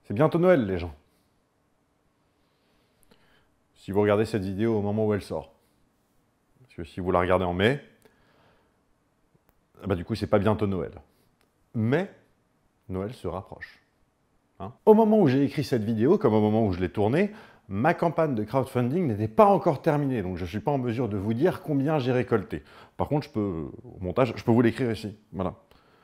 C'est bientôt Noël, les gens. Si vous regardez cette vidéo au moment où elle sort. Parce que si vous la regardez en mai, bah du coup, c'est pas bientôt Noël. Mais Noël se rapproche. Hein. Au moment où j'ai écrit cette vidéo, comme au moment où je l'ai tournée, ma campagne de crowdfunding n'était pas encore terminée, donc je ne suis pas en mesure de vous dire combien j'ai récolté. Par contre, au montage, je peux vous l'écrire ici. Voilà.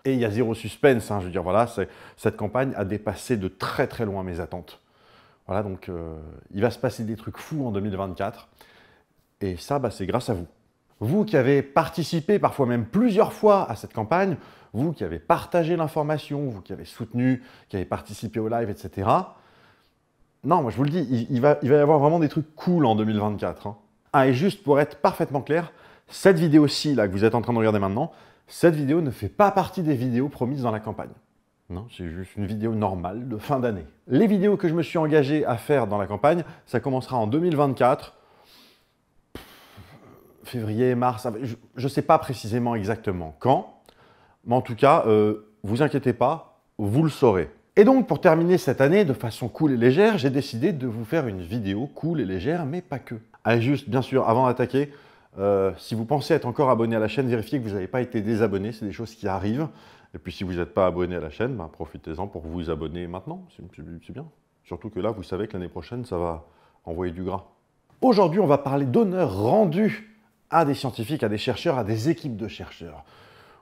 Et il y a zéro suspense, hein, je veux dire, voilà, cette campagne a dépassé de très très loin mes attentes. Voilà, donc il va se passer des trucs fous en 2024, et ça, bah, c'est grâce à vous. Vous qui avez participé, parfois même plusieurs fois à cette campagne, vous qui avez partagé l'information, vous qui avez soutenu, qui avez participé au live, etc. Non, moi je vous le dis, il va y avoir vraiment des trucs cool en 2024. Hein. Ah, et juste pour être parfaitement clair, cette vidéo-ci, là, que vous êtes en train de regarder maintenant, cette vidéo ne fait pas partie des vidéos promises dans la campagne. Non, c'est juste une vidéo normale de fin d'année. Les vidéos que je me suis engagé à faire dans la campagne, ça commencera en 2024. Février, mars, je ne sais pas précisément exactement quand, mais en tout cas, vous inquiétez pas, vous le saurez. Et donc, pour terminer cette année de façon cool et légère, j'ai décidé de vous faire une vidéo cool et légère, mais pas que. Allez, juste, bien sûr, avant d'attaquer, si vous pensez être encore abonné à la chaîne, vérifiez que vous n'avez pas été désabonné, c'est des choses qui arrivent. Et puis, si vous n'êtes pas abonné à la chaîne, bah, profitez-en pour vous abonner maintenant, c'est bien. Surtout que là, vous savez que l'année prochaine, ça va envoyer du gras. Aujourd'hui, on va parler d'honneurs rendus à des scientifiques, à des chercheurs, à des équipes de chercheurs.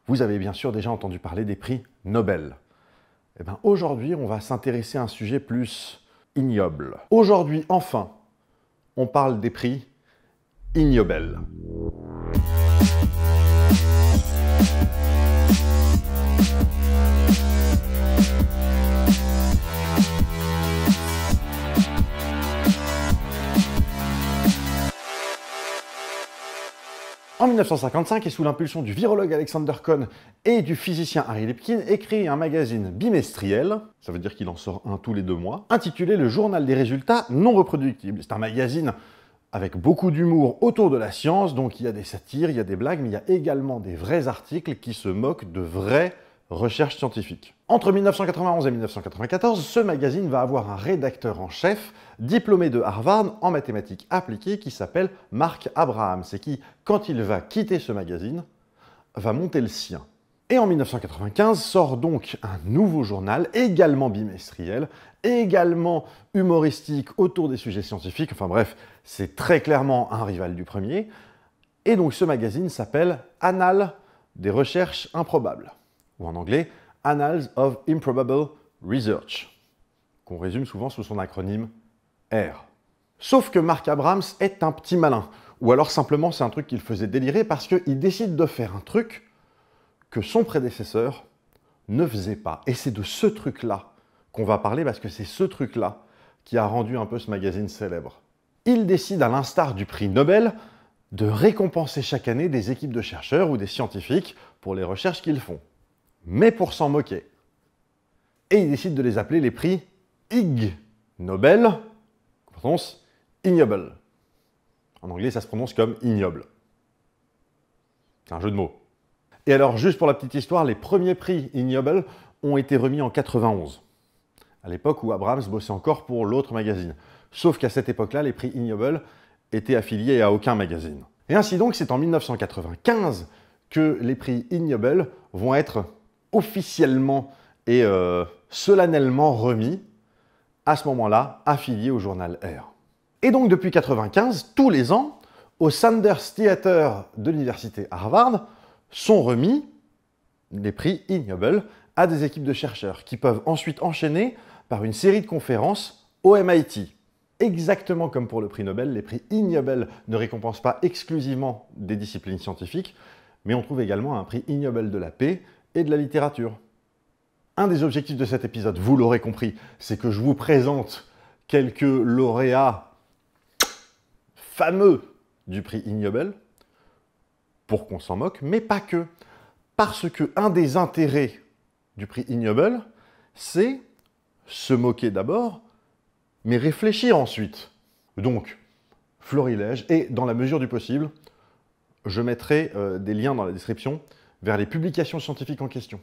Vous avez bien sûr déjà entendu parler des prix Nobel. Eh bien, aujourd'hui, on va s'intéresser à un sujet plus ignoble. Aujourd'hui, enfin, on parle des prix ignobles. En 1955, et sous l'impulsion du virologue Alexander Cohn et du physicien Harry Lipkin, est créé un magazine bimestriel, ça veut dire qu'il en sort un tous les 2 mois, intitulé Le Journal des résultats non reproductibles. C'est un magazine avec beaucoup d'humour autour de la science, donc il y a des satires, il y a des blagues, mais il y a également des vrais articles qui se moquent de vraies recherches scientifiques. Entre 1991 et 1994, ce magazine va avoir un rédacteur en chef, diplômé de Harvard en mathématiques appliquées, qui s'appelle Mark Abrahams, et qui, quand il va quitter ce magazine, va monter le sien. Et en 1995 sort donc un nouveau journal, également bimestriel, également humoristique autour des sujets scientifiques, enfin bref, c'est très clairement un rival du premier. Et donc ce magazine s'appelle Annales des recherches improbables, ou en anglais, Annals of Improbable Research, qu'on résume souvent sous son acronyme R. Sauf que Mark Abrahams est un petit malin, ou alors simplement c'est un truc qu'il faisait délirer parce qu'il décide de faire un truc que son prédécesseur ne faisait pas. Et c'est de ce truc-là qu'on va parler parce que c'est ce truc-là qui a rendu un peu ce magazine célèbre. Il décide, à l'instar du prix Nobel, de récompenser chaque année des équipes de chercheurs ou des scientifiques pour les recherches qu'ils font. Mais pour s'en moquer. Et il décide de les appeler les prix Ig Nobel, qu'on prononce ignoble. En anglais, ça se prononce comme ignoble. C'est un jeu de mots. Et alors, juste pour la petite histoire, les premiers prix ignoble ont été remis en 91, à l'époque où Abrahams bossait encore pour l'autre magazine. Sauf qu'à cette époque-là, les prix ignoble étaient affiliés à aucun magazine. Et ainsi donc, c'est en 1995 que les prix ignoble vont être officiellement et solennellement remis, à ce moment-là, affiliés au journal R. Et donc, depuis 1995, tous les ans, au Sanders Theater de l'université Harvard, sont remis les prix ignoble à des équipes de chercheurs qui peuvent ensuite enchaîner par une série de conférences au MIT. Exactement comme pour le prix Nobel, les prix ignoble ne récompensent pas exclusivement des disciplines scientifiques, mais on trouve également un prix ignoble de la paix et de la littérature. Un des objectifs de cet épisode, vous l'aurez compris, c'est que je vous présente quelques lauréats fameux du prix ignoble, pour qu'on s'en moque, mais pas que. Parce que un des intérêts du prix ignoble, c'est se moquer d'abord, mais réfléchir ensuite. Donc, florilège, et dans la mesure du possible, je mettrai des liens dans la description vers les publications scientifiques en question.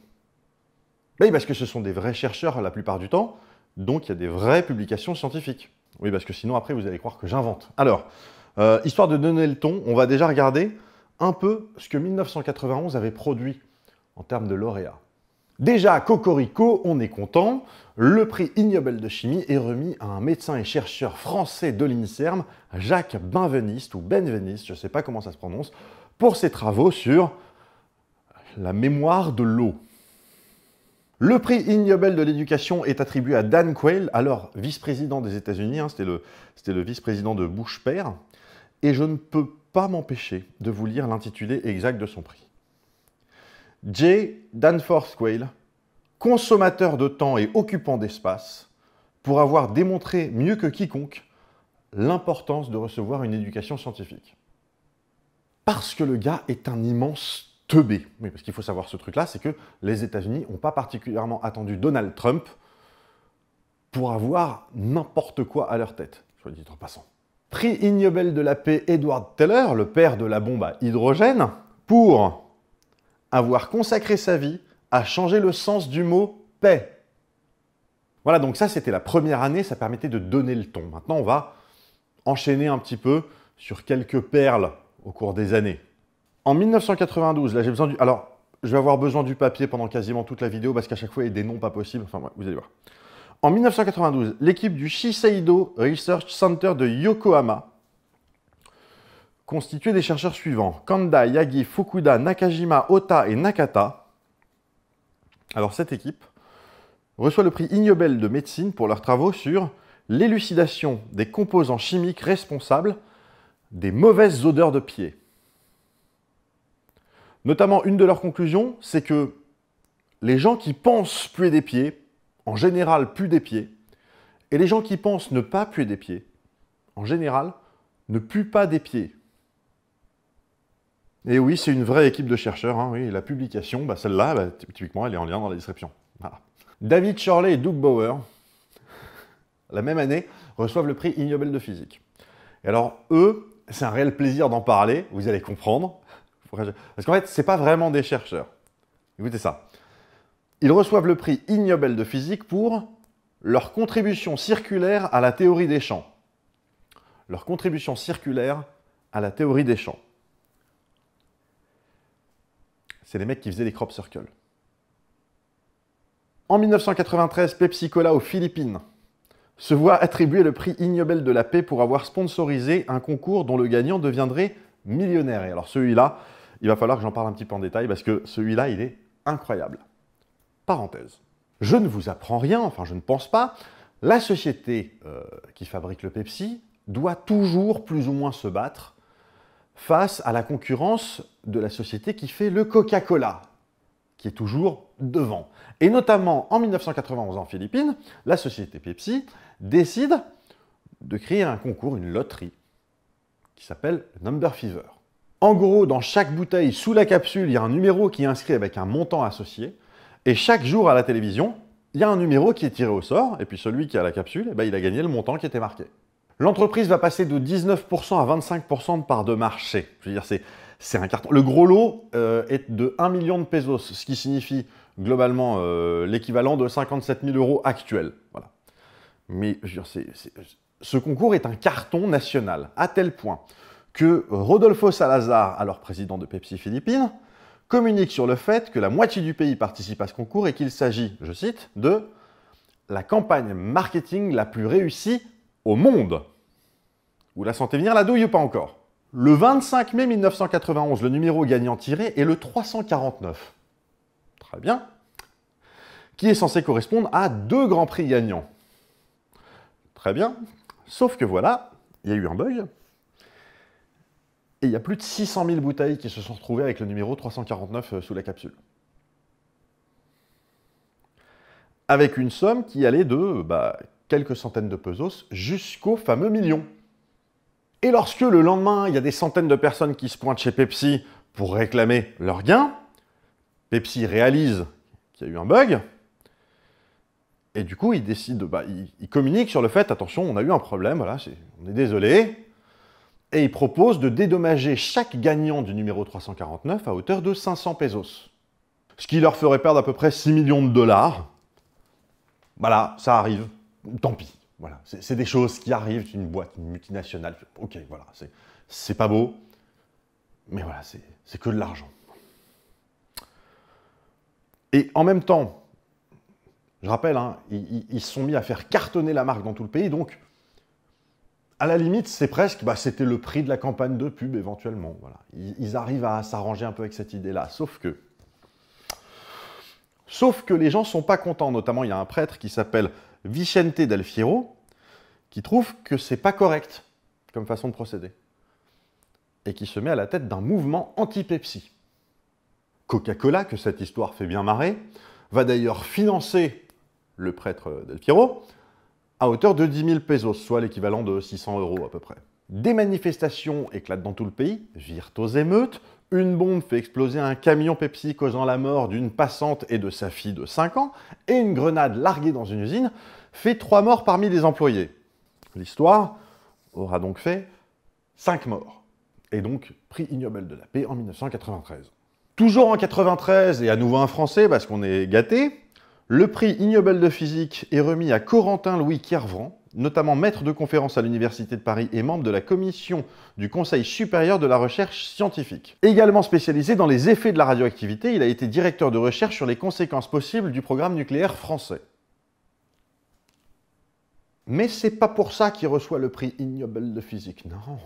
Oui, parce que ce sont des vrais chercheurs la plupart du temps, Donc il y a des vraies publications scientifiques. Oui, parce que sinon après vous allez croire que j'invente. Alors, histoire de donner le ton, on va déjà regarder un peu ce que 1991 avait produit en termes de lauréats. Déjà, cocorico, on est content, le prix Ig Nobel de chimie est remis à un médecin et chercheur français de l'INSERM, Jacques Benveniste, ou Benveniste, je ne sais pas comment ça se prononce, pour ses travaux sur la mémoire de l'eau. Le prix Ig Nobel de l'éducation est attribué à Dan Quayle, alors vice-président des États-Unis, hein, c'était le vice-président de Bush père, et je ne peux pas m'empêcher de vous lire l'intitulé exact de son prix. J. Danforth Quayle, consommateur de temps et occupant d'espace, pour avoir démontré mieux que quiconque l'importance de recevoir une éducation scientifique. Parce que le gars est un immense teubé. Oui, parce qu'il faut savoir ce truc-là, c'est que les États-Unis n'ont pas particulièrement attendu Donald Trump pour avoir n'importe quoi à leur tête, soit dit en passant. Prix Ig Nobel de la paix Edward Teller, le père de la bombe à hydrogène, pour avoir consacré sa vie à changer le sens du mot « paix ». Voilà, donc ça c'était la première année, ça permettait de donner le ton. Maintenant on va enchaîner un petit peu sur quelques perles au cours des années. En 1992, là j'ai besoin du... Alors, je vais avoir besoin du papier pendant quasiment toute la vidéo parce qu'à chaque fois il y a des noms pas possibles, enfin ouais, vous allez voir. En 1992, l'équipe du Shiseido Research Center de Yokohama, constituée des chercheurs suivants, Kanda, Yagi, Fukuda, Nakajima, Ota et Nakata. Alors cette équipe reçoit le prix Ig Nobel de médecine pour leurs travaux sur l'élucidation des composants chimiques responsables des mauvaises odeurs de pied. Notamment, une de leurs conclusions, c'est que les gens qui pensent puer des pieds, en général puent des pieds, et les gens qui pensent ne pas puer des pieds, en général, ne puent pas des pieds. Et oui, c'est une vraie équipe de chercheurs, hein, oui, la publication, bah celle-là, bah, typiquement, elle est en lien dans la description. Voilà. David Shirley et Doug Bauer, la même année, reçoivent le prix Ig Nobel de physique. Et alors, eux, c'est un réel plaisir d'en parler, vous allez comprendre, parce qu'en fait, ce n'est pas vraiment des chercheurs. Écoutez ça. Ils reçoivent le prix Ig Nobel de physique pour leur contribution circulaire à la théorie des champs. Leur contribution circulaire à la théorie des champs. C'est les mecs qui faisaient les crop circles. En 1993, Pepsi Cola aux Philippines se voit attribuer le prix Ig Nobel de la paix pour avoir sponsorisé un concours dont le gagnant deviendrait millionnaire. Et alors celui-là, il va falloir que j'en parle un petit peu en détail parce que celui-là, il est incroyable. Parenthèse. Je ne vous apprends rien, enfin je ne pense pas. La société qui fabrique le Pepsi doit toujours plus ou moins se battre face à la concurrence de la société qui fait le Coca-Cola, qui est toujours devant. Et notamment en 1991 en Philippines, la société Pepsi décide de créer un concours, une loterie, qui s'appelle Number Fever. En gros, dans chaque bouteille, sous la capsule, il y a un numéro qui est inscrit avec un montant associé, et chaque jour à la télévision, il y a un numéro qui est tiré au sort, et puis celui qui a la capsule, eh ben, il a gagné le montant qui était marqué. L'entreprise va passer de 19% à 25% de part de marché. Je veux dire, c'est un carton. Le gros lot est de 1 million de pesos, ce qui signifie globalement l'équivalent de 57 000 € actuels. Voilà. Mais je veux dire, ce concours est un carton national, à tel point que Rodolfo Salazar, alors président de Pepsi Philippines, communique sur le fait que la moitié du pays participe à ce concours et qu'il s'agit, je cite, de la campagne marketing la plus réussie au monde. Vous la sentez venir la douille ou pas encore? Le 25 mai 1991, le numéro gagnant tiré est le 349. Très bien. Qui est censé correspondre à 2 grands prix gagnants. Très bien. Sauf que voilà, il y a eu un bug. Et il y a plus de 600 000 bouteilles qui se sont retrouvées avec le numéro 349 sous la capsule. Avec une somme qui allait de quelques centaines de pesos jusqu'au fameux million. Et lorsque le lendemain, il y a des centaines de personnes qui se pointent chez Pepsi pour réclamer leur gain, Pepsi réalise qu'il y a eu un bug, et du coup, il décide, il communique sur le fait, attention, on a eu un problème, voilà, on est désolé, et il propose de dédommager chaque gagnant du numéro 349 à hauteur de 500 pesos. Ce qui leur ferait perdre à peu près 6 millions de dollars. Voilà, ça arrive. tant pis. Voilà, c'est des choses qui arrivent d'une boîte multinationale. Ok, voilà, c'est pas beau, mais voilà, c'est que de l'argent. Et en même temps, je rappelle, hein, ils se sont mis à faire cartonner la marque dans tout le pays, donc à la limite, c'est presque, c'était le prix de la campagne de pub éventuellement. Voilà. Ils arrivent à s'arranger un peu avec cette idée-là, sauf que les gens ne sont pas contents. Notamment, il y a un prêtre qui s'appelle Vicente Del Fierro, qui trouve que c'est pas correct comme façon de procéder, et qui se met à la tête d'un mouvement anti-Pepsi. Coca-Cola, que cette histoire fait bien marrer, va d'ailleurs financer le prêtre Del Fierro à hauteur de 10 000 pesos, soit l'équivalent de 600 € à peu près. Des manifestations éclatent dans tout le pays, virent aux émeutes, une bombe fait exploser un camion Pepsi causant la mort d'une passante et de sa fille de 5 ans, et une grenade larguée dans une usine fait 3 morts parmi les employés. L'histoire aura donc fait 5 morts, et donc prix Ig Nobel de la paix en 1993. Toujours en 93, et à nouveau un Français, parce qu'on est gâté, le prix Ig Nobel de physique est remis à Corentin Louis Kervran, notamment maître de conférence à l'Université de Paris et membre de la commission du Conseil supérieur de la recherche scientifique. Également spécialisé dans les effets de la radioactivité, il a été directeur de recherche sur les conséquences possibles du programme nucléaire français. Mais c'est pas pour ça qu'il reçoit le prix Ig Nobel de physique, non.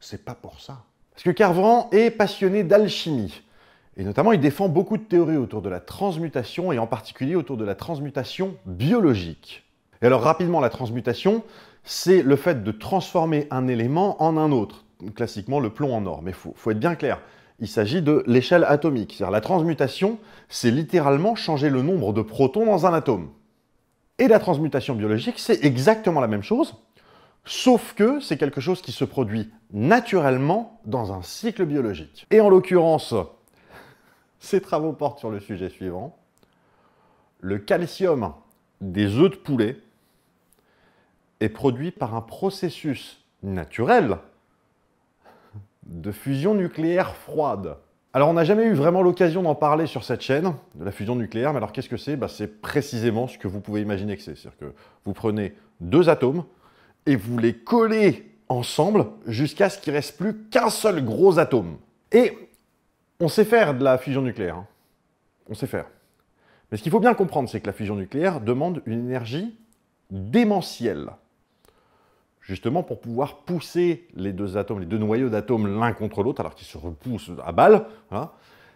C'est pas pour ça. Parce que Kervran est passionné d'alchimie. Et notamment, il défend beaucoup de théories autour de la transmutation, et en particulier autour de la transmutation biologique. Et alors, rapidement, la transmutation, c'est le fait de transformer un élément en un autre. Classiquement, le plomb en or. Mais il faut être bien clair, il s'agit de l'échelle atomique. C'est-à-dire, la transmutation, c'est littéralement changer le nombre de protons dans un atome. Et la transmutation biologique, c'est exactement la même chose, sauf que c'est quelque chose qui se produit naturellement dans un cycle biologique. Et en l'occurrence, ces travaux portent sur le sujet suivant. Le calcium des œufs de poulet est produit par un processus naturel de fusion nucléaire froide. Alors on n'a jamais eu vraiment l'occasion d'en parler sur cette chaîne, de la fusion nucléaire, mais alors qu'est-ce que c'est? C'est précisément ce que vous pouvez imaginer que c'est. C'est-à-dire que vous prenez 2 atomes et vous les collez ensemble jusqu'à ce qu'il ne reste plus qu'un seul gros atome. Et on sait faire de la fusion nucléaire, hein. On sait faire. Mais ce qu'il faut bien comprendre, c'est que la fusion nucléaire demande une énergie démentielle. Justement pour pouvoir pousser les 2 atomes, les 2 noyaux d'atomes l'un contre l'autre, alors qu'ils se repoussent à balle, voilà.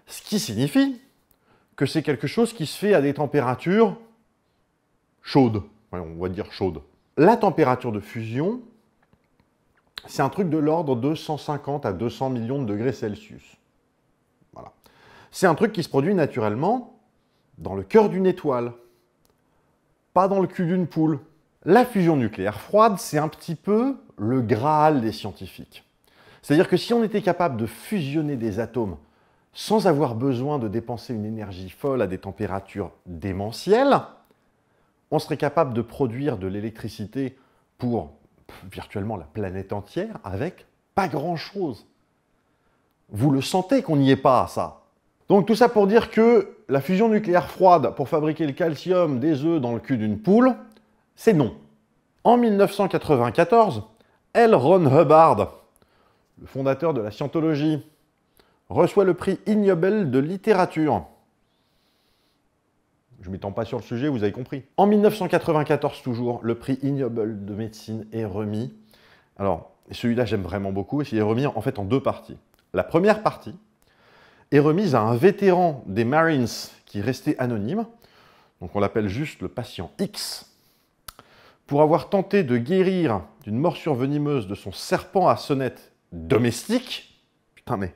Ce qui signifie que c'est quelque chose qui se fait à des températures chaudes. On va dire chaudes. La température de fusion, c'est un truc de l'ordre de 150 à 200 millions de degrés Celsius. Voilà. C'est un truc qui se produit naturellement dans le cœur d'une étoile, pas dans le cul d'une poule. La fusion nucléaire froide, c'est un petit peu le Graal des scientifiques. C'est-à-dire que si on était capable de fusionner des atomes sans avoir besoin de dépenser une énergie folle à des températures démentielles, on serait capable de produire de l'électricité pour virtuellement la planète entière avec pas grand-chose. Vous le sentez qu'on n'y est pas, ça. Donc tout ça pour dire que la fusion nucléaire froide pour fabriquer le calcium des œufs dans le cul d'une poule, c'est non. En 1994, L. Ron Hubbard, le fondateur de la scientologie, reçoit le prix Ig Nobel de littérature. Je ne m'étends pas sur le sujet, vous avez compris. En 1994 toujours, le prix Ig Nobel de médecine est remis. Alors, celui-là j'aime vraiment beaucoup, et il est remis en fait en 2 parties. La première partie est remise à un vétéran des Marines qui restait anonyme, donc on l'appelle juste le patient X, pour avoir tenté de guérir d'une morsure venimeuse de son serpent à sonnette domestique. Putain, mais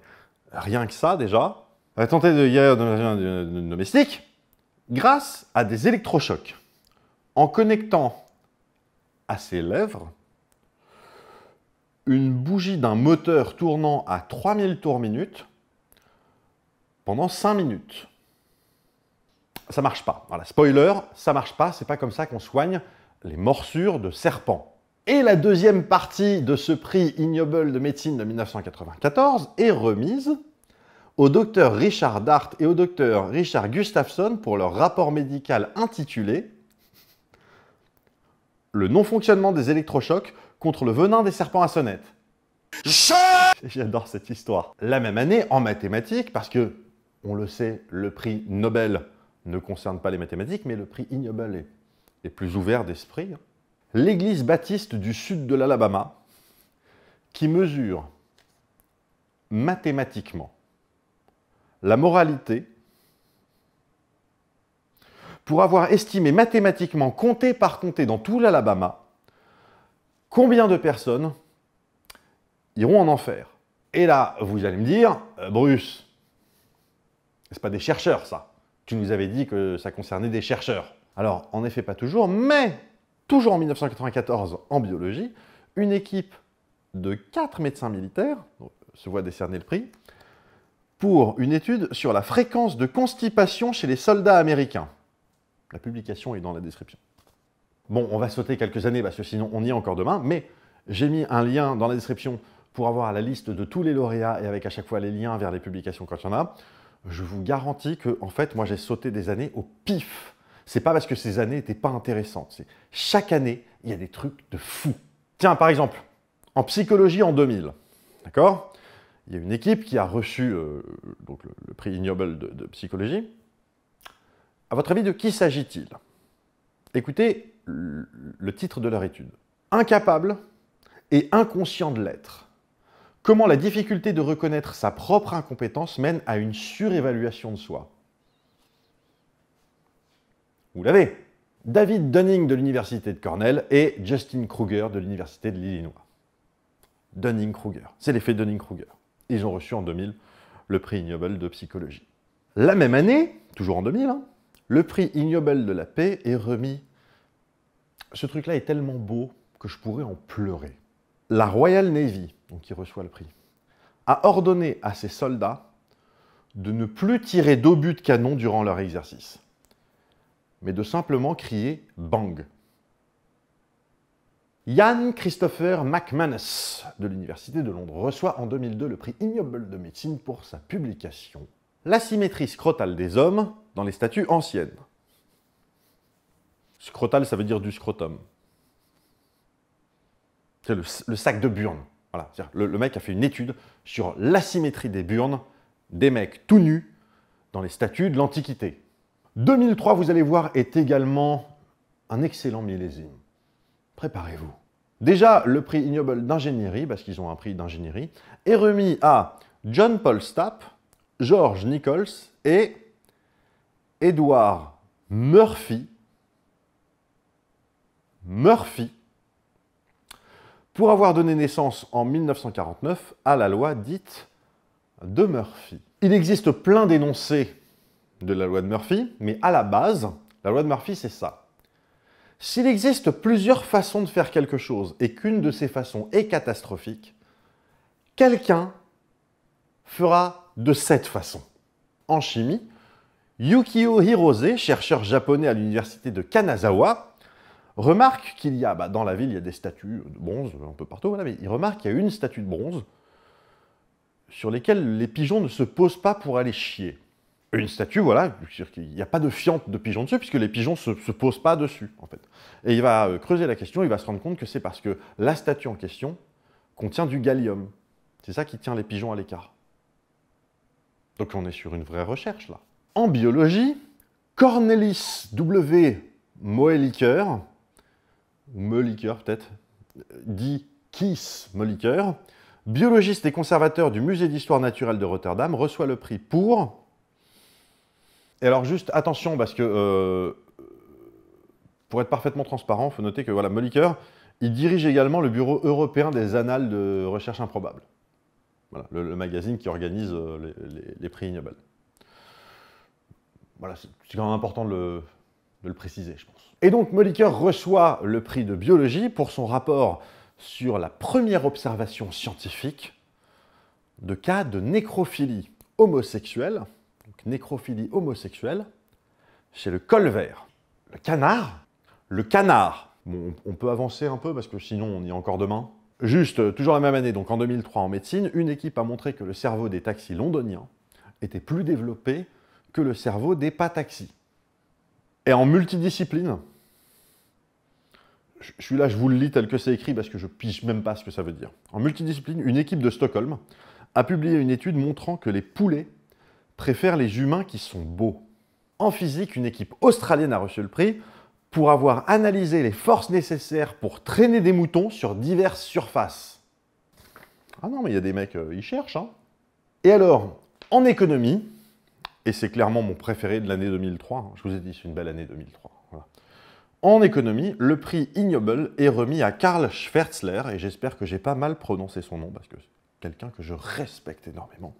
rien que ça déjà. Il a tenté de guérir d'une domestique grâce à des électrochocs, en connectant à ses lèvres une bougie d'un moteur tournant à 3000 tours minute pendant 5 minutes. Ça marche pas. Voilà, spoiler, ça marche pas, c'est pas comme ça qu'on soigne les morsures de serpents. Et la deuxième partie de ce prix Ig Nobel de médecine de 1994 est remise au docteur Richard Dart et au docteur Richard Gustafson pour leur rapport médical intitulé le non-fonctionnement des électrochocs contre le venin des serpents à sonnette. J'adore cette histoire. La même année, en mathématiques, parce que, on le sait, le prix Nobel ne concerne pas les mathématiques, mais le prix Ig Nobel est plus ouvert d'esprit. L'église baptiste du sud de l'Alabama, qui mesure mathématiquement la moralité, pour avoir estimé mathématiquement, comté par comté, dans tout l'Alabama, combien de personnes iront en enfer. Et là, vous allez me dire, Bruce, c'est pas des chercheurs, ça. Tu nous avais dit que ça concernait des chercheurs. Alors, en effet, pas toujours, mais toujours en 1994, en biologie, une équipe de 4 médecins militaires se voit décerner le prix pour une étude sur la fréquence de constipation chez les soldats américains. La publication est dans la description. Bon, on va sauter quelques années parce que sinon on y est encore demain, mais j'ai mis un lien dans la description pour avoir la liste de tous les lauréats et avec à chaque fois les liens vers les publications quand il y en a. Je vous garantis que, en fait, moi j'ai sauté des années au pif. C'est pas parce que ces années n'étaient pas intéressantes. Chaque année, il y a des trucs de fou. Tiens, par exemple, en psychologie en 2000, d'accord ? Il y a une équipe qui a reçu donc le prix Ig Nobel de psychologie. À votre avis, de qui s'agit-il? Écoutez le titre de leur étude. Incapable et inconscient de l'être. Comment la difficulté de reconnaître sa propre incompétence mène à une surévaluation de soi. Vous l'avez. David Dunning de l'université de Cornell et Justin Kruger de l'université de l'Illinois. Dunning-Kruger. C'est l'effet Dunning-Kruger. Ils ont reçu en 2000 le prix Ig Nobel de psychologie. La même année, toujours en 2000, le prix Ig Nobel de la paix est remis. Ce truc-là est tellement beau que je pourrais en pleurer. La Royal Navy, donc qui reçoit le prix, a ordonné à ses soldats de ne plus tirer d'obus de canon durant leur exercice, mais de simplement crier « bang ». Ian Christopher McManus de l'Université de Londres reçoit en 2002 le prix Ig Nobel de médecine pour sa publication « L'asymétrie scrotale des hommes dans les statues anciennes ». Scrotal, ça veut dire du scrotum. C'est le sac de burne. Voilà. Le mec a fait une étude sur l'asymétrie des burnes des mecs tout nus dans les statues de l'Antiquité. 2003, vous allez voir, est également un excellent millésime. Préparez-vous. Déjà, le prix Ig Nobel d'ingénierie, parce qu'ils ont un prix d'ingénierie, est remis à John Paul Stapp, George Nichols et Edward Murphy, pour avoir donné naissance en 1949 à la loi dite de Murphy. Il existe plein d'énoncés de la loi de Murphy, mais à la base, la loi de Murphy, c'est ça. S'il existe plusieurs façons de faire quelque chose et qu'une de ces façons est catastrophique, quelqu'un fera de cette façon. En chimie, Yukio Hirose, chercheur japonais à l'université de Kanazawa, remarque qu'il y a, dans la ville, il y a des statues de bronze un peu partout, voilà, mais il remarque qu'il y a une statue de bronze sur lesquelles les pigeons ne se posent pas pour aller chier. Une statue, voilà, il n'y a pas de fiente de pigeons dessus, puisque les pigeons ne se posent pas dessus, en fait. Et il va creuser la question, il va se rendre compte que c'est parce que la statue en question contient du gallium. C'est ça qui tient les pigeons à l'écart. Donc on est sur une vraie recherche, là. En biologie, Cornelis W. Moeliker, ou Moliker peut-être, dit Kees Moliker, biologiste et conservateur du Musée d'histoire naturelle de Rotterdam, reçoit le prix pour... Et alors juste attention, parce que pour être parfaitement transparent, il faut noter que voilà, Moliker, il dirige également le Bureau européen des annales de recherche improbable. Voilà, le magazine qui organise les prix Nobel. Voilà, c'est quand même important de le préciser, je pense. Et donc Moliker reçoit le prix de biologie pour son rapport sur la première observation scientifique de cas de nécrophilie homosexuelle, chez le colvert. Le canard, bon, on peut avancer un peu parce que sinon on y est encore demain. Juste, toujours la même année, donc en 2003 en médecine, une équipe a montré que le cerveau des taxis londoniens était plus développé que le cerveau des pas taxis. Et en multidiscipline, Celui-là, je vous le lis tel que c'est écrit parce que je pige même pas ce que ça veut dire. En multidiscipline, une équipe de Stockholm a publié une étude montrant que les poulets préfèrent les humains qui sont beaux. En physique, une équipe australienne a reçu le prix pour avoir analysé les forces nécessaires pour traîner des moutons sur diverses surfaces. Ah non, mais il y a des mecs, ils cherchent, hein. Et alors, en économie, et c'est clairement mon préféré de l'année 2003, hein, je vous ai dit, c'est une belle année 2003, voilà. En économie, le prix Ig Nobel est remis à Karl Schwerzler, et j'espère que j'ai pas mal prononcé son nom, parce que c'est quelqu'un que je respecte énormément.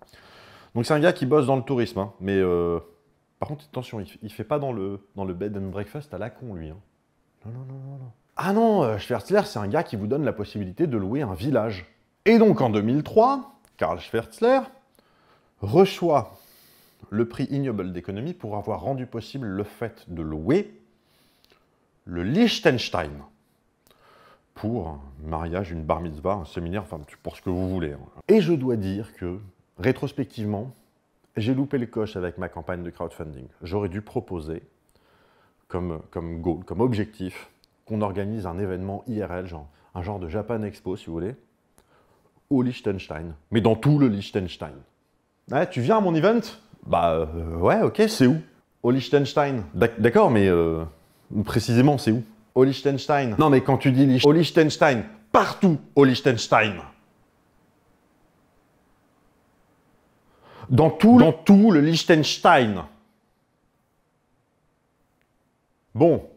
Donc c'est un gars qui bosse dans le tourisme, hein, mais par contre, attention, il fait pas dans le bed and breakfast à la con, lui. Hein. Non, non, non, non, non. Ah non, Schwerzler, c'est un gars qui vous donne la possibilité de louer un village. Et donc en 2003, Karl Schwerzler reçoit le prix Ig Nobel d'économie pour avoir rendu possible le fait de louer le Liechtenstein pour un mariage, une bar mitzvah, un séminaire, enfin pour ce que vous voulez. Et je dois dire que, rétrospectivement, j'ai loupé le coche avec ma campagne de crowdfunding. J'aurais dû proposer comme goal, comme objectif, qu'on organise un événement IRL, un genre de Japan Expo, si vous voulez, au Liechtenstein, mais dans tout le Liechtenstein. Ah, tu viens à mon event? Bah ouais, ok, c'est où? Au Liechtenstein. D'accord, mais précisément, c'est où? Au Liechtenstein. Non, mais quand tu dis au Liechtenstein, partout au Liechtenstein. Dans tout le Liechtenstein. Bon,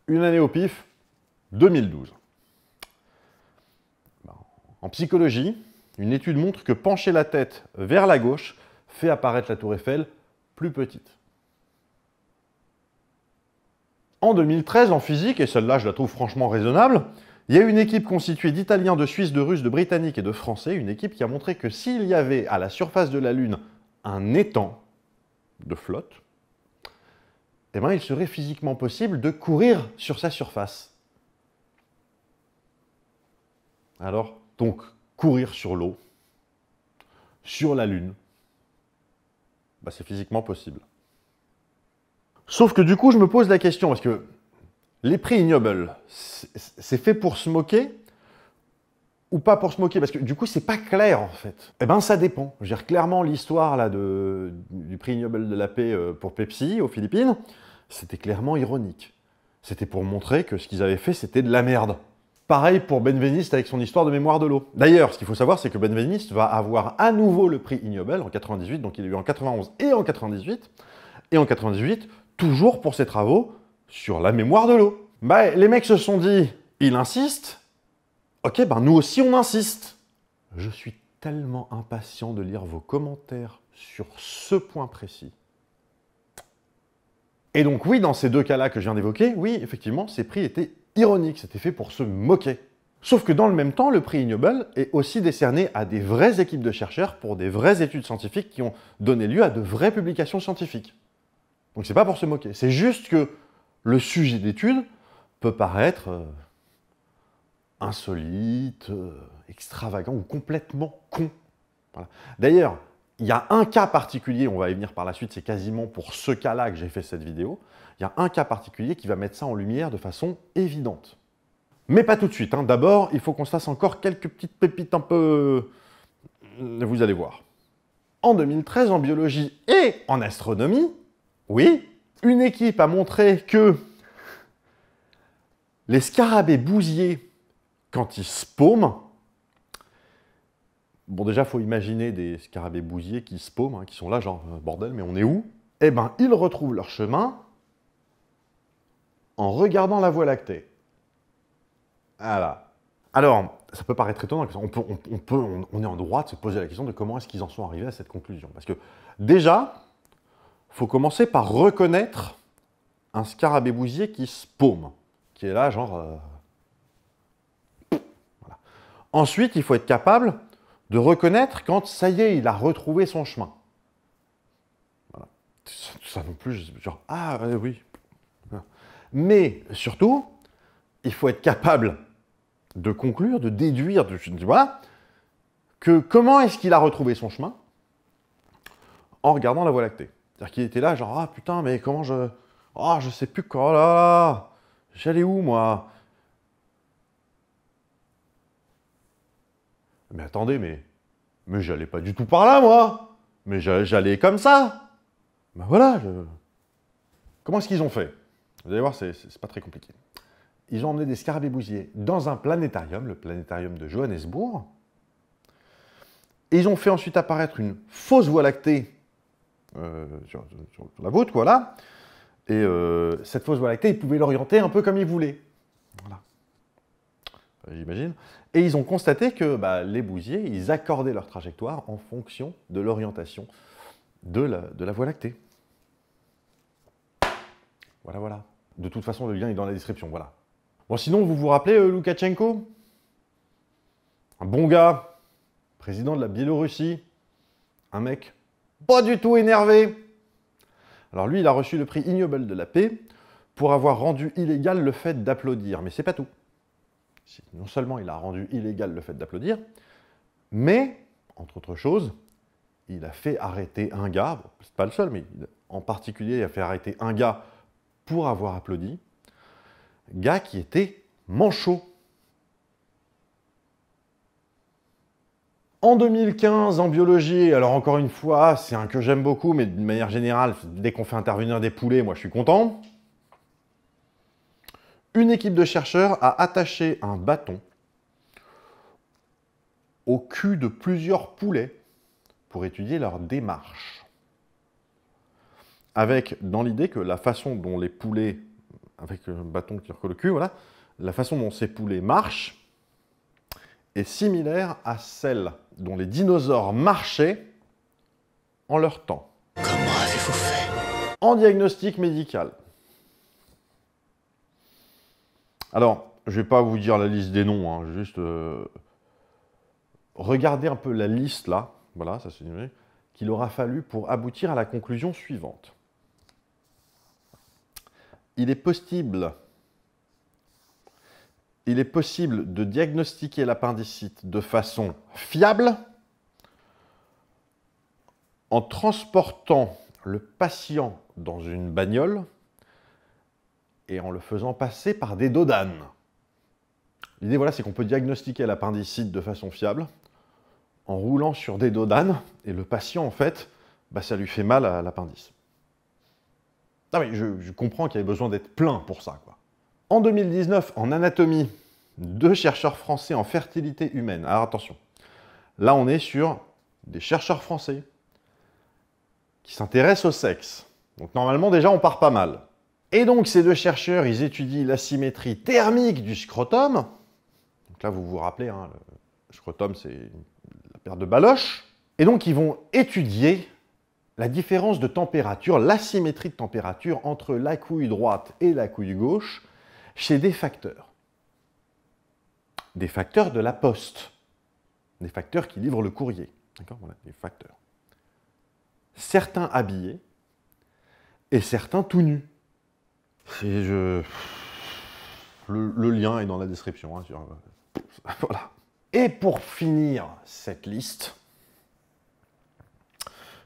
une année au pif, 2012. En psychologie, une étude montre que pencher la tête vers la gauche fait apparaître la tour Eiffel plus petite. En 2013, en physique, et celle-là je la trouve franchement raisonnable, il y a une équipe constituée d'Italiens, de Suisses, de Russes, de Britanniques et de Français, une équipe qui a montré que s'il y avait à la surface de la Lune un étang de flotte, eh ben, il serait physiquement possible de courir sur sa surface. Alors, donc, courir sur l'eau, sur la Lune, bah, c'est physiquement possible. Sauf que du coup, je me pose la question, parce que les prix Ig Nobel, c'est fait pour se moquer ou pas pour se moquer? Parce que du coup, c'est pas clair, en fait. Eh ben, ça dépend. Je veux dire, clairement, l'histoire là du prix Ig Nobel de la paix pour Pepsi, aux Philippines, c'était clairement ironique. C'était pour montrer que ce qu'ils avaient fait, c'était de la merde. Pareil pour Benveniste avec son histoire de mémoire de l'eau. D'ailleurs, ce qu'il faut savoir, c'est que Benveniste va avoir à nouveau le prix Ig Nobel en 98, donc il a eu en 91 et en 98. Et en 98, toujours pour ses travaux sur la mémoire de l'eau. Bah, les mecs se sont dit, il insiste, ok, ben nous aussi on insiste. Je suis tellement impatient de lire vos commentaires sur ce point précis. Et donc oui, dans ces deux cas-là que je viens d'évoquer, oui, effectivement, ces prix étaient ironiques, c'était fait pour se moquer. Sauf que dans le même temps, le prix Ig Nobel est aussi décerné à des vraies équipes de chercheurs pour des vraies études scientifiques qui ont donné lieu à de vraies publications scientifiques. Donc c'est pas pour se moquer, c'est juste que le sujet d'étude peut paraître insolite, extravagant ou complètement con. Voilà. D'ailleurs, il y a un cas particulier, on va y venir par la suite, c'est quasiment pour ce cas-là que j'ai fait cette vidéo, il y a un cas particulier qui va mettre ça en lumière de façon évidente. Mais pas tout de suite, hein. D'abord, il faut qu'on se fasse encore quelques petites pépites un peu... Vous allez voir. En 2013, en biologie et en astronomie, oui, une équipe a montré que les scarabées bousiers, quand ils spaument, bon déjà, il faut imaginer des scarabées bousiers qui spaument, hein, qui sont là, genre, bordel, mais on est où? Eh ben, ils retrouvent leur chemin en regardant la Voie lactée. Voilà. Alors, ça peut paraître étonnant, on est en droit de se poser la question de comment est-ce qu'ils en sont arrivés à cette conclusion. Parce que déjà, il faut commencer par reconnaître un scarabée bousier qui spaume, qui est là, genre... Voilà. Ensuite, il faut être capable de reconnaître quand, ça y est, il a retrouvé son chemin. Voilà. Ça non plus, genre, ah oui. Mais surtout, il faut être capable de conclure, de déduire, voilà, que comment est-ce qu'il a retrouvé son chemin en regardant la Voie lactée. C'est-à-dire qu'il était là, genre, ah putain, mais comment je... Ah, je sais plus quoi, oh là là, j'allais où, moi? Mais attendez, mais j'allais pas du tout par là, moi. Mais j'allais comme ça. Ben voilà. Comment est-ce qu'ils ont fait? Vous allez voir, c'est pas très compliqué. Ils ont emmené des scarabées bousiers dans un planétarium, le planétarium de Johannesburg. Et ils ont fait ensuite apparaître une fausse voie lactée sur la voûte, voilà. Et cette fausse voie lactée, ils pouvaient l'orienter un peu comme ils voulaient. Voilà. J'imagine. Et ils ont constaté que les bousiers, ils accordaient leur trajectoire en fonction de l'orientation de la voie lactée. Voilà, voilà. De toute façon, le lien est dans la description, voilà. Bon, sinon, vous vous rappelez Loukachenko? Un bon gars, président de la Biélorussie, un mec pas du tout énervé. Alors lui, il a reçu le prix Ig Nobel de la paix pour avoir rendu illégal le fait d'applaudir. Mais c'est pas tout. Non seulement il a rendu illégal le fait d'applaudir, mais, entre autres choses, il a fait arrêter un gars, c'est pas le seul, mais en particulier, il a fait arrêter un gars pour avoir applaudi, gars qui était manchot. En 2015, en biologie, alors encore une fois, c'est un que j'aime beaucoup, mais d'une manière générale, dès qu'on fait intervenir des poulets, moi je suis content. Une équipe de chercheurs a attaché un bâton au cul de plusieurs poulets pour étudier leur démarche. Avec, dans l'idée que la façon dont les poulets, avec un bâton qui recolle le cul, voilà, la façon dont ces poulets marchent est similaire à celle dont les dinosaures marchaient en leur temps. Comment avez-vous fait? En diagnostic médical. Alors, je ne vais pas vous dire la liste des noms, hein, juste regardez un peu la liste là, voilà, ça c'est qu'il aura fallu pour aboutir à la conclusion suivante. Il est possible de diagnostiquer l'appendicite de façon fiable en transportant le patient dans une bagnole et en le faisant passer par des dos d'âne. L'idée, voilà, c'est qu'on peut diagnostiquer l'appendicite de façon fiable en roulant sur des dos d'âne, et le patient, en fait, ça lui fait mal à l'appendice. Ah oui, je comprends qu'il y ait besoin d'être plein pour ça, quoi. En 2019, en anatomie, 2 chercheurs français en fertilité humaine. Alors attention, là on est sur des chercheurs français qui s'intéressent au sexe. Donc normalement déjà on part pas mal. Et donc ces 2 chercheurs, ils étudient la symétrie thermique du scrotum. Donc là vous vous rappelez, hein, le scrotum c'est la paire de baloches. Et donc ils vont étudier la différence de température, l'asymétrie de température entre la couille droite et la couille gauche chez des facteurs. Des facteurs de la poste. Des facteurs qui livrent le courrier. D'accord, voilà, des facteurs. Certains habillés et certains tout nus. Le lien est dans la description. Hein, voilà. Et pour finir cette liste,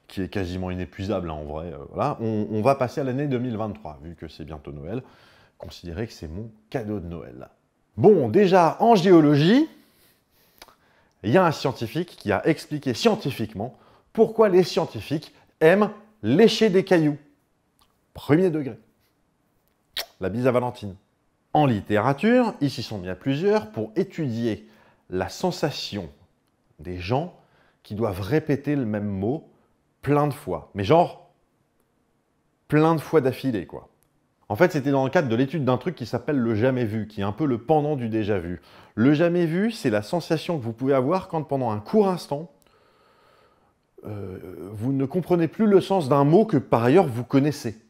qui est quasiment inépuisable hein, en vrai, voilà, on va passer à l'année 2023, vu que c'est bientôt Noël. Considérez que c'est mon cadeau de Noël. Bon, déjà, en géologie, il y a un scientifique qui a expliqué scientifiquement pourquoi les scientifiques aiment lécher des cailloux. Premier degré. La bise à Valentine. En littérature, ils s'y sont mis à plusieurs pour étudier la sensation des gens qui doivent répéter le même mot plein de fois. Mais genre, plein de fois d'affilée, quoi. En fait, c'était dans le cadre de l'étude d'un truc qui s'appelle le jamais vu, qui est un peu le pendant du déjà vu. Le jamais vu, c'est la sensation que vous pouvez avoir quand, pendant un court instant, vous ne comprenez plus le sens d'un mot que, par ailleurs, vous connaissez.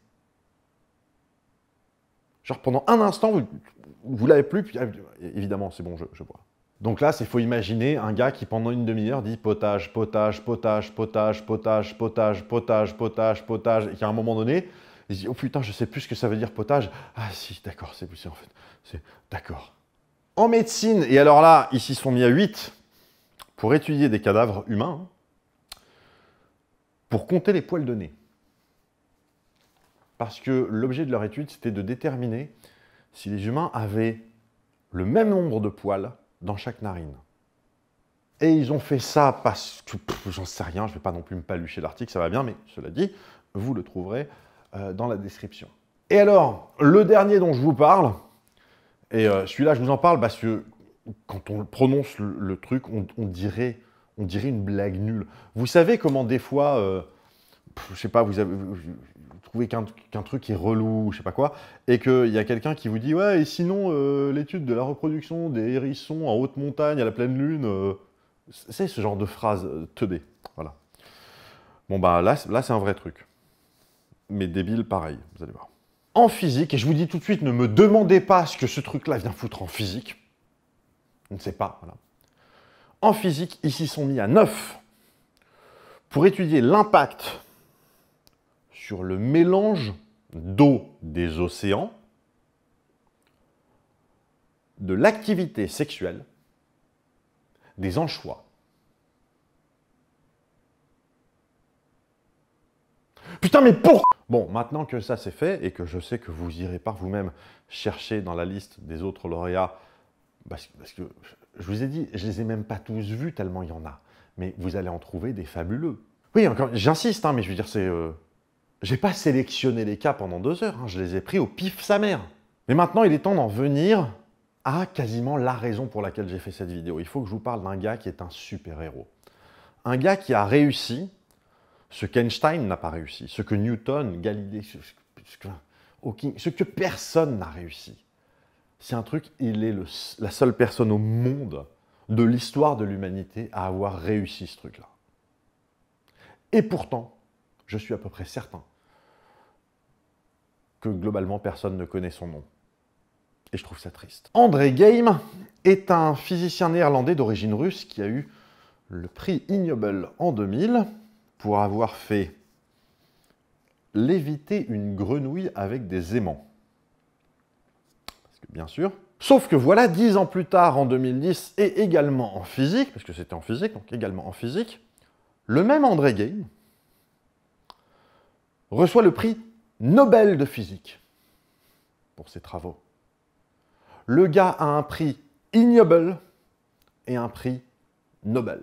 Genre, pendant un instant, vous l'avez plus, puis évidemment, c'est bon, je vois. Donc là, il faut imaginer un gars qui, pendant une demi-heure, dit potage, potage, potage, potage, potage, potage, potage, potage, potage, et qu'à un moment donné, il se dit, oh putain, je sais plus ce que ça veut dire potage. Ah si, d'accord, c'est en fait. C'est d'accord. En médecine, et alors là, ils s'y sont mis à 8 pour étudier des cadavres humains, hein, pour compter les poils de nez. Parce que l'objet de leur étude, c'était de déterminer si les humains avaient le même nombre de poils dans chaque narine. Et ils ont fait ça parce que, j'en sais rien, je ne vais pas non plus me palucher l'article, ça va bien, mais cela dit, vous le trouverez dans la description. Et alors, le dernier dont je vous parle, et celui-là je vous en parle parce que quand on prononce le truc, on dirait une blague nulle. Vous savez comment des fois, je sais pas, vous trouvez qu'un truc est relou, je sais pas quoi, et qu'il y a quelqu'un qui vous dit « Ouais, et sinon, l'étude de la reproduction des hérissons en haute montagne à la pleine lune c'est ce genre de phrase teubée. Voilà. Bon, bah là c'est un vrai truc. Mais débile, pareil, vous allez voir. En physique, et je vous dis tout de suite, ne me demandez pas ce que ce truc-là vient foutre en physique. Je ne sais pas, voilà. En physique, ils s'y sont mis à 9 pour étudier l'impact sur le mélange d'eau des océans, de l'activité sexuelle, des anchois. Putain, mais pourquoi? Bon, maintenant que ça c'est fait, et que je sais que vous irez par vous-même chercher dans la liste des autres lauréats, parce que je vous ai dit, je les ai même pas tous vus tellement il y en a, mais vous allez en trouver des fabuleux. Oui, encore, j'insiste, hein, mais je veux dire, c'est... J'ai pas sélectionné les cas pendant 2 heures, hein, je les ai pris au pif sa mère. Mais maintenant, il est temps d'en venir à quasiment la raison pour laquelle j'ai fait cette vidéo. Il faut que je vous parle d'un gars qui est un super-héros. Un gars qui a réussi ce qu'Einstein n'a pas réussi, ce que Newton, Galilée, ce que personne n'a réussi. C'est un truc, il est la seule personne au monde de l'histoire de l'humanité à avoir réussi ce truc-là. Et pourtant, je suis à peu près certain que globalement, personne ne connaît son nom. Et je trouve ça triste. André Geim est un physicien néerlandais d'origine russe qui a eu le prix Ig Nobel en 2000 pour avoir fait léviter une grenouille avec des aimants. Parce que bien sûr. Sauf que voilà, 10 ans plus tard, en 2010, et également en physique, parce que c'était en physique, donc également en physique, le même André Geim reçoit le prix Nobel de physique pour ses travaux. Le gars a un prix Ig Nobel et un prix Nobel.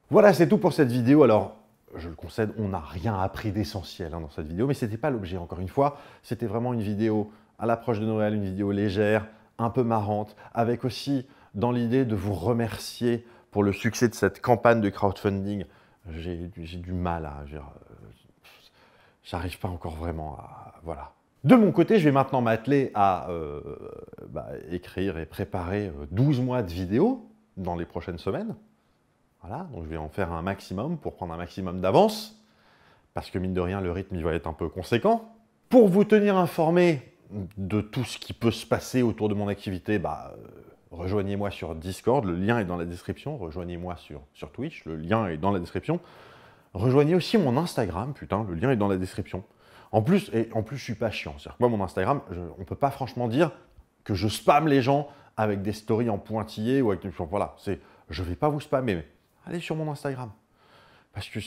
Voilà, c'est tout pour cette vidéo. Alors, je le concède, on n'a rien appris d'essentiel dans cette vidéo, mais ce n'était pas l'objet, encore une fois. C'était vraiment une vidéo à l'approche de Noël, une vidéo légère, un peu marrante, avec aussi dans l'idée de vous remercier pour le succès de cette campagne de crowdfunding. J'ai du mal à... J'arrive pas encore vraiment à... Voilà. De mon côté, je vais maintenant m'atteler à écrire et préparer 12 mois de vidéos dans les prochaines semaines. Voilà, donc je vais en faire un maximum pour prendre un maximum d'avance, parce que mine de rien, le rythme il va être un peu conséquent. Pour vous tenir informé de tout ce qui peut se passer autour de mon activité, rejoignez-moi sur Discord, le lien est dans la description. Rejoignez-moi sur Twitch, le lien est dans la description. Rejoignez aussi mon Instagram, putain, le lien est dans la description. En plus, je suis pas chiant. C'est-à-dire que moi, mon Instagram, on peut pas franchement dire que je spamme les gens avec des stories en pointillé ou avec des... Voilà, je vais pas vous spammer, mais allez sur mon Instagram. Parce que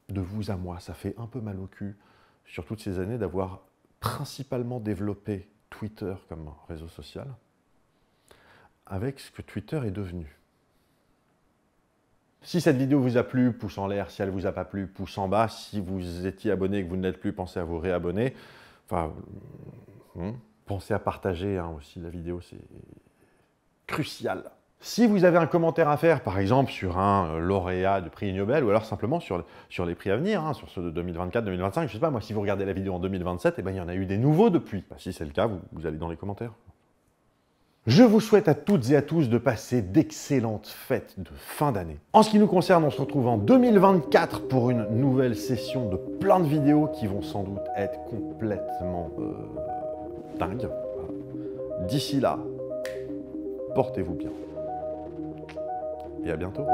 de vous à moi, ça fait un peu mal au cul, sur toutes ces années, d'avoir principalement développé Twitter comme réseau social, avec ce que Twitter est devenu. Si cette vidéo vous a plu, pouce en l'air. Si elle ne vous a pas plu, pouce en bas. Si vous étiez abonné et que vous ne l'êtes plus, pensez à vous réabonner. Enfin, pensez à partager aussi la vidéo, c'est crucial. Si vous avez un commentaire à faire, par exemple, sur un lauréat de prix Nobel, ou alors simplement sur les prix à venir, sur ceux de 2024, 2025, je ne sais pas, moi, si vous regardez la vidéo en 2027, il y en a eu des nouveaux depuis. Si c'est le cas, vous allez dans les commentaires. Je vous souhaite à toutes et à tous de passer d'excellentes fêtes de fin d'année. En ce qui nous concerne, on se retrouve en 2024 pour une nouvelle session de plein de vidéos qui vont sans doute être complètement dingues. D'ici là, portez-vous bien. Et à bientôt.